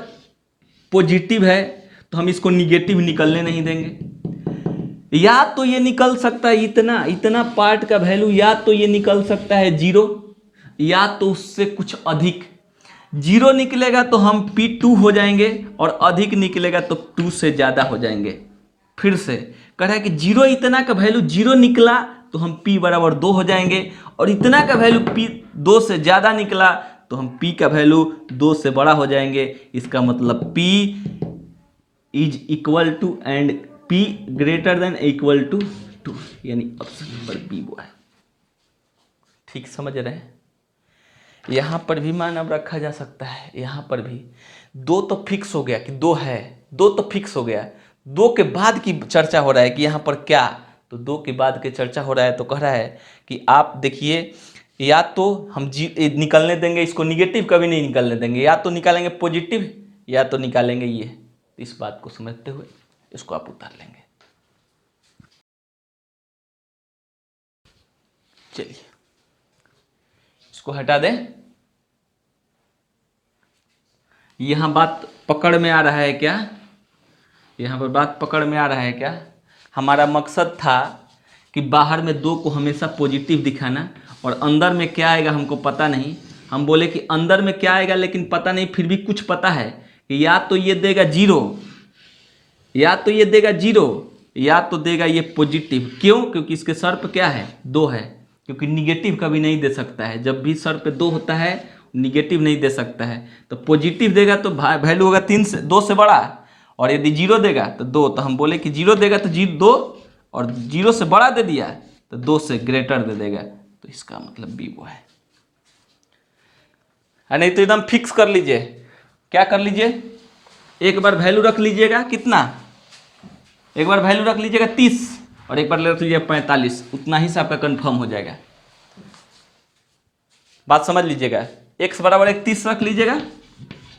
पॉजिटिव है तो हम इसको निगेटिव निकलने नहीं देंगे। या तो ये निकल सकता है इतना पार्ट का वैल्यू, या तो ये निकल सकता है 0, या तो उससे कुछ अधिक। 0 निकलेगा तो हम P2 हो जाएंगे और अधिक निकलेगा तो 2 से ज़्यादा हो जाएंगे। फिर से कह रहा है कि 0 इतना का वैल्यू 0 निकला तो हम P बराबर 2 हो जाएंगे, और इतना का वैल्यू P 2 से ज़्यादा निकला तो हम P का वैल्यू 2 से बड़ा हो जाएंगे। इसका मतलब P is equal to and P greater than equal to 2, यानी ऑप्शन नंबर बी वो है। ठीक समझ रहे हैं? यहाँ पर भी मान अब रखा जा सकता है, यहाँ पर भी 2 तो फिक्स हो गया कि 2 है, 2 तो फिक्स हो गया। 2 के बाद की चर्चा हो रहा है कि यहाँ पर क्या, तो 2 के बाद की चर्चा हो रहा है। तो कह रहा है कि आप देखिए या तो हम निकलने देंगे इसको, निगेटिव कभी नहीं निकलने देंगे, या तो निकालेंगे पॉजिटिव या तो निकालेंगे ये। इस बात को समझते हुए इसको आप उतार लेंगे। चलिए इसको हटा दें। यहां बात पकड़ में आ रहा है क्या? यहां पर बात पकड़ में आ रहा है क्या? हमारा मकसद था कि बाहर में 2 को हमेशा पॉजिटिव दिखाना, और अंदर में क्या आएगा हमको पता नहीं। हम बोले कि अंदर में क्या आएगा लेकिन पता नहीं, फिर भी कुछ पता है कि या तो ये देगा 0, या तो ये देगा 0, या तो देगा ये पॉजिटिव। क्यों? क्योंकि इसके सर पे क्या है? 2 है, क्योंकि निगेटिव कभी नहीं दे सकता है। जब भी सर पे 2 होता है निगेटिव नहीं दे सकता है। तो पॉजिटिव देगा तो वैल्यू होगा 2 से बड़ा, और यदि 0 देगा तो 2। तो हम बोले कि 0 देगा तो 2, और 0 से बड़ा दे दिया तो 2 से ग्रेटर दे देगा। तो इसका मतलब बी वो है। नहीं तो एकदम फिक्स कर लीजिए। क्या कर लीजिए? एक बार वैल्यू रख लीजिएगा कितना, एक बार वैल्यू रख लीजिएगा 30 और एक बार रख लीजिएगा 45, उतना ही से आपका कंफर्म हो जाएगा। बात समझ लीजिएगा। x बराबर 30 रख लीजिएगा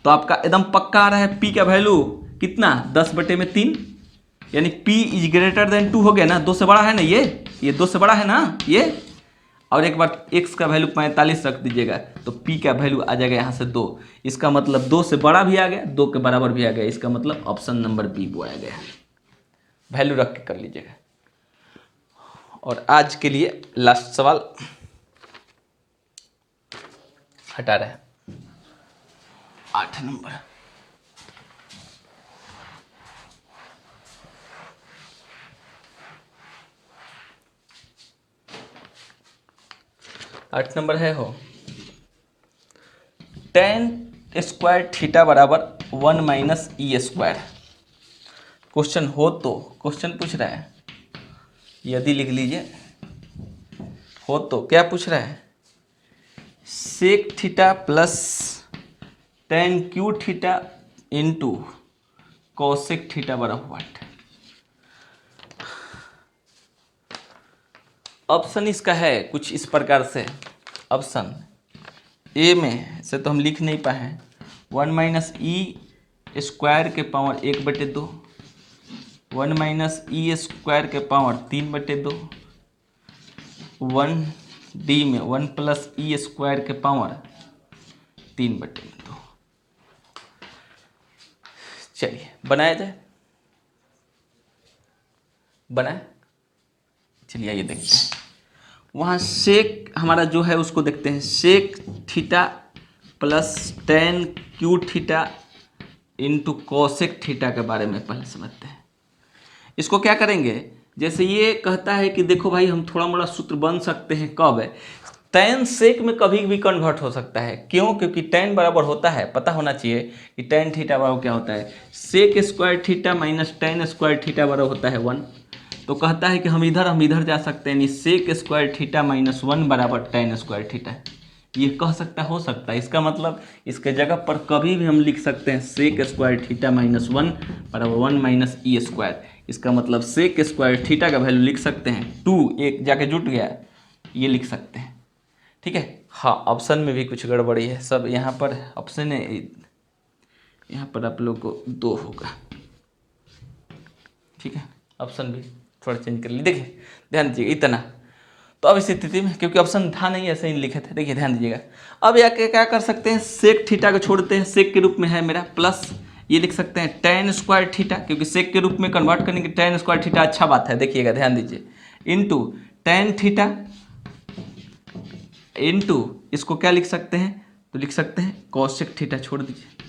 तो आपका एकदम पक्का आ रहा है P का वैल्यू कितना, 10/3, यानी p इज ग्रेटर देन 2 हो गया ना, 2 से बड़ा है ना, ये 2 से बड़ा है ना ये। और एक बार x का वैल्यू 45 रख दीजिएगा तो p का वैल्यू आ जाएगा यहाँ से 2। इसका मतलब 2 से बड़ा भी आ गया, 2 के बराबर भी आ गया। इसका मतलब ऑप्शन नंबर बी वो आ गया। वैल्यू रख के कर लीजिएगा। और आज के लिए लास्ट सवाल हटा रहे हैं, 8 नंबर। आठ नंबर है हो, tan स्क्वायर थीटा बराबर 1 माइनस ई स्क्वायर। क्वेश्चन हो तो क्वेश्चन पूछ रहा है, यदि लिख लीजिए, हो तो क्या पूछ रहा है, sec theta plus tan cube theta into cosec theta बराबर व्हाट। ऑप्शन इसका है कुछ इस प्रकार से। ऑप्शन ए में से तो हम लिख नहीं पाए, 1 माइनस ई स्क्वायर के पावर 1/2, 1 माइनस ई स्क्वायर के पावर 3/2, 1 डी में 1 प्लस ई स्क्वायर के पावर 3/2। चलिए बनाया जाए, बनाए। चलिए ये देखते हैं। वहाँ सेक हमारा जो है उसको देखते हैं, sec theta plus tan cube theta into cosec theta के बारे में पहले समझते हैं। इसको क्या करेंगे, जैसे ये कहता है कि देखो भाई हम थोड़ा मोड़ा सूत्र बन सकते हैं, कब है, tan सेक में कभी भी कन्वर्ट हो सकता है। क्यों? क्योंकि tan बराबर होता है, पता होना चाहिए कि tan थीटा बराबर क्या होता है, sec square theta minus tan square theta बराबर होता है 1। तो कहता है कि हम इधर जा सकते हैं, यानी सेक स्क्वायर थीटा माइनस 1 बराबर tan स्क्वायर थीटा। ये कह सकता हो सकता है, इसका मतलब इसके जगह पर कभी भी हम लिख सकते हैं सेक स्क्वायर थीटा माइनस 1 बराबर 1 माइनस ई स्क्वायर। इसका मतलब सेक स्क्वायर थीटा का वैल्यू लिख सकते हैं 2, एक जाके जुट गया, ये लिख सकते हैं। ठीक है। हाँ, ऑप्शन में भी कुछ गड़बड़ी है, सब यहाँ पर ऑप्शन है, यहाँ पर आप लोग को 2 होगा। ठीक है, ऑप्शन भी थोड़ा चेंज कर लीजिए। देखिए ध्यान दीजिएगा इतना। तो अब इस स्थिति में, क्योंकि ऑप्शन था नहीं, ऐसे ही लिखे थे, देखिए ध्यान दीजिएगा। अब या क्या कर सकते हैं, सेक थीटा को छोड़ते हैं, सेक के रूप में है मेरा, प्लस ये लिख सकते हैं tan स्क्वायर थीटा, क्योंकि सेक के रूप में कन्वर्ट करने की tan स्क्वायर थीटा अच्छा बात है, देखिएगा ध्यान दीजिए, इंटू tan थीटा इंटू इसको क्या लिख सकते हैं, तो लिख सकते हैं कॉसेक थीटा, छोड़ दीजिए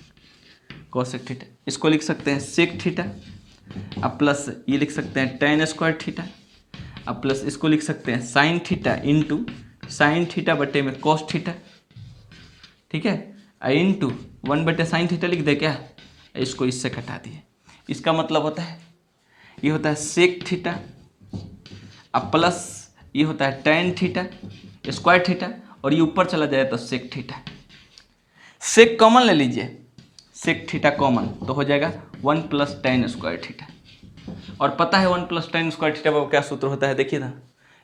कॉसेक थीटा, इसको लिख सकते हैं सेक थीटा, अब प्लस ये लिख सकते हैं tan स्क्वायर थीटा, अब प्लस इसको लिख सकते हैं sign theta into sine theta बटे में कॉस थीटा। ठीक है, इंटू 1/sin थीटा लिख दे क्या, इसको इससे घटा दिए। इसका मतलब होता है, ये होता है सेक थीटा, अब प्लस ये होता है tan थीटा स्क्वायर थीटा, और ये ऊपर चला जाए तो सेक थीटा। सेक कॉमन ले लीजिए, सेक थीटा कॉमन तो हो जाएगा 1 प्लस tan स्क्वायर थीटा। और पता है 1 प्लस tan स्क्वायर थीटा का क्या सूत्र होता है, देखिए ना,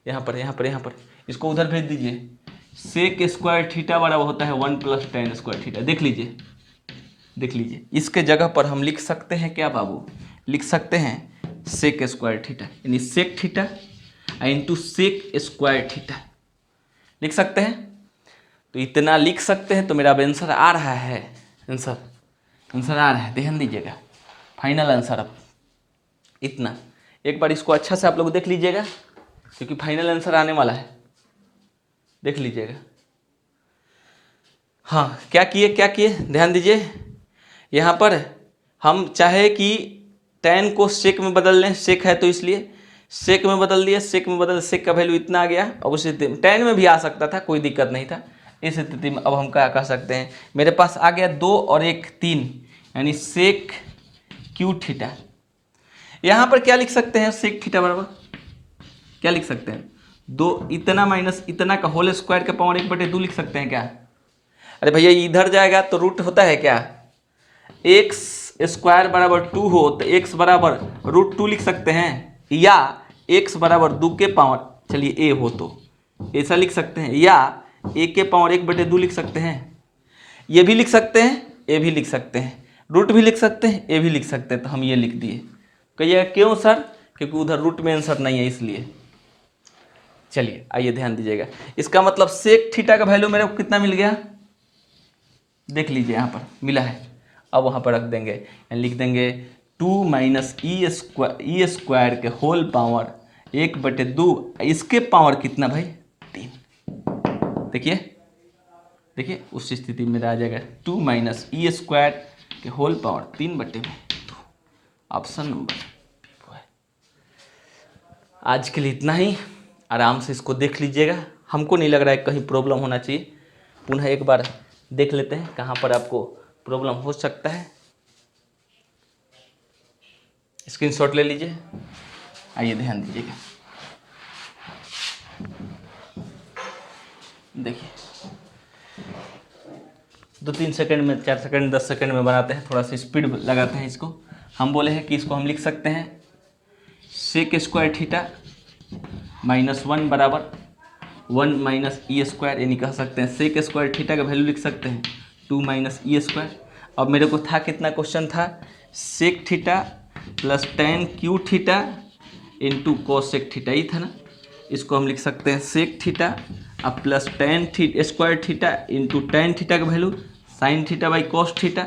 यहाँ पर इसको उधर भेज दीजिए, सेक स्क्वायर थीटा बराबर होता है 1 प्लस tan स्क्वायर थीटा। देख लीजिए, इसके जगह पर हम लिख सकते हैं क्या बाबू, लिख सकते हैं सेक स्क्वायर थीटा, यानी sec theta into sec square theta लिख सकते हैं। तो इतना लिख सकते हैं, तो मेरा अब आंसर आ रहा है, आंसर आ रहा है, ध्यान दीजिएगा, फाइनल आंसर अब इतना। एक बार इसको अच्छा से आप लोग देख लीजिएगा, क्योंकि फाइनल आंसर आने वाला है, देख लीजिएगा। हाँ, क्या किए ध्यान दीजिए, यहाँ पर हम चाहे कि tan को सेक में बदल लें, सेक है तो इसलिए सेक में बदल दिए, सेक का वैल्यू इतना आ गया। अब उस स्थिति में tan में भी आ सकता था, कोई दिक्कत नहीं था। इस स्थिति में अब हम क्या कह सकते हैं, मेरे पास आ गया 2 और 1 3, यानी सेक क्यू थीटा। यहाँ पर क्या लिख सकते हैं, सेक थीटा बराबर क्या लिख सकते हैं, 2 इतना माइनस इतना का होल स्क्वायर के पावर 1/2 लिख सकते हैं क्या। अरे भैया इधर जाएगा तो रूट होता है क्या, एक्स स्क्वायर बराबर 2 हो तो x बराबर √2 लिख सकते हैं, या x बराबर 2 के पावर, चलिए a हो तो ऐसा लिख सकते हैं, या a के पावर 1/2 लिख सकते हैं। ये भी लिख सकते हैं, a भी लिख सकते हैं, रूट भी लिख सकते हैं, a भी लिख सकते हैं। तो हम ये लिख दिए, कहिएगा क्यों सर, क्योंकि उधर रूट में आंसर नहीं है इसलिए। चलिए आइए ध्यान दीजिएगा, इसका मतलब सेक थीटा का वैल्यू मेरे को कितना मिल गया, देख लीजिए यहाँ पर मिला है। अब वहाँ पर रख देंगे, लिख देंगे 2 माइनस ई स्क्वायर के होल पावर 1/2, इसके पावर कितना भाई 3। देखिए उस स्थिति में आ जाएगा 2 माइनस ई स्क्वायर के होल पावर 3/2। ऑप्शन नंबर वो है। आज के लिए इतना ही, आराम से इसको देख लीजिएगा। हमको नहीं लग रहा है कहीं प्रॉब्लम होना चाहिए। पुनः एक बार देख लेते हैं कहाँ पर आपको प्रॉब्लम हो सकता है। स्क्रीनशॉट ले लीजिए, आइए ध्यान दीजिएगा। देखिए 2-3 सेकंड में, 4 सेकंड, 10 सेकंड में बनाते हैं, थोड़ा सा स्पीड लगाते हैं इसको। हम बोले हैं कि इसको हम लिख सकते हैं सेक स्क्वायर थीटा -1 बराबर 1 माइनस ई स्क्वायर, यानी कह सकते हैं सेक स्क्वायर थीटा का वैल्यू लिख सकते हैं 2 माइनस ई स्क्वायर। अब मेरे को था कितना क्वेश्चन था, sec theta plus tan cube theta into cosec theta, ही था ना। इसको हम लिख सकते हैं सेक थीटा अब plus tan square theta into tan theta का value sine theta by cos theta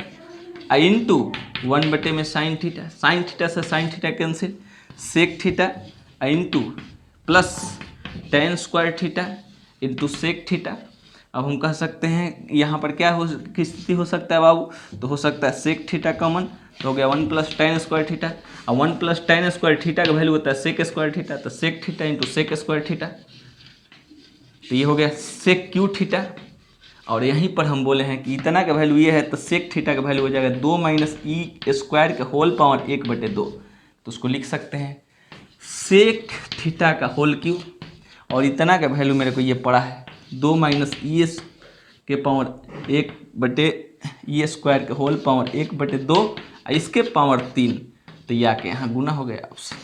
into 1 में साइन थीटा से sine theta cancel, sec theta into plus tan square theta into sec theta. अब हम कह सकते हैं यहाँ पर क्या की स्थिति हो सकता है बाबू, तो हो सकता है सेक थीटा कॉमन, तो हो गया 1 + tan स्क्वायर थीटा। अब 1 + tan स्क्वायर थीटा का वैल्यू होता है सेक स्क्वायर थीटा, तो sec theta into sec square theta, तो ये हो गया सेक क्यू थीटा। और यहीं पर हम बोले हैं कि इतना का वैल्यू ये है, तो सेक थीटा का वैल्यू हो जाएगा 2 माइनस ई स्क्वायर के होल पावर 1/2, तो उसको लिख सकते हैं सेक थीटा का होल क्यू। और इतना का वैल्यू मेरे को ये पड़ा है 2 माइनस ई के पावर 1/ई स्क्वायर के होल पावर 1/2, इसके पावर 3, तो ये आके यहाँ गुना हो गया ऑप्शन।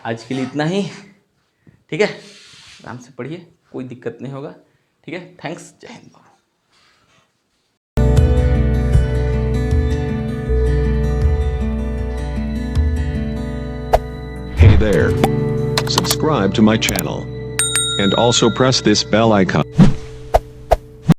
आज के लिए इतना ही, ठीक है, आराम से पढ़िए, कोई दिक्कत नहीं होगा, ठीक है। थैंक्स, जय हिंद बाबू। Hey there. Subscribe to my channel. And also press this bell icon.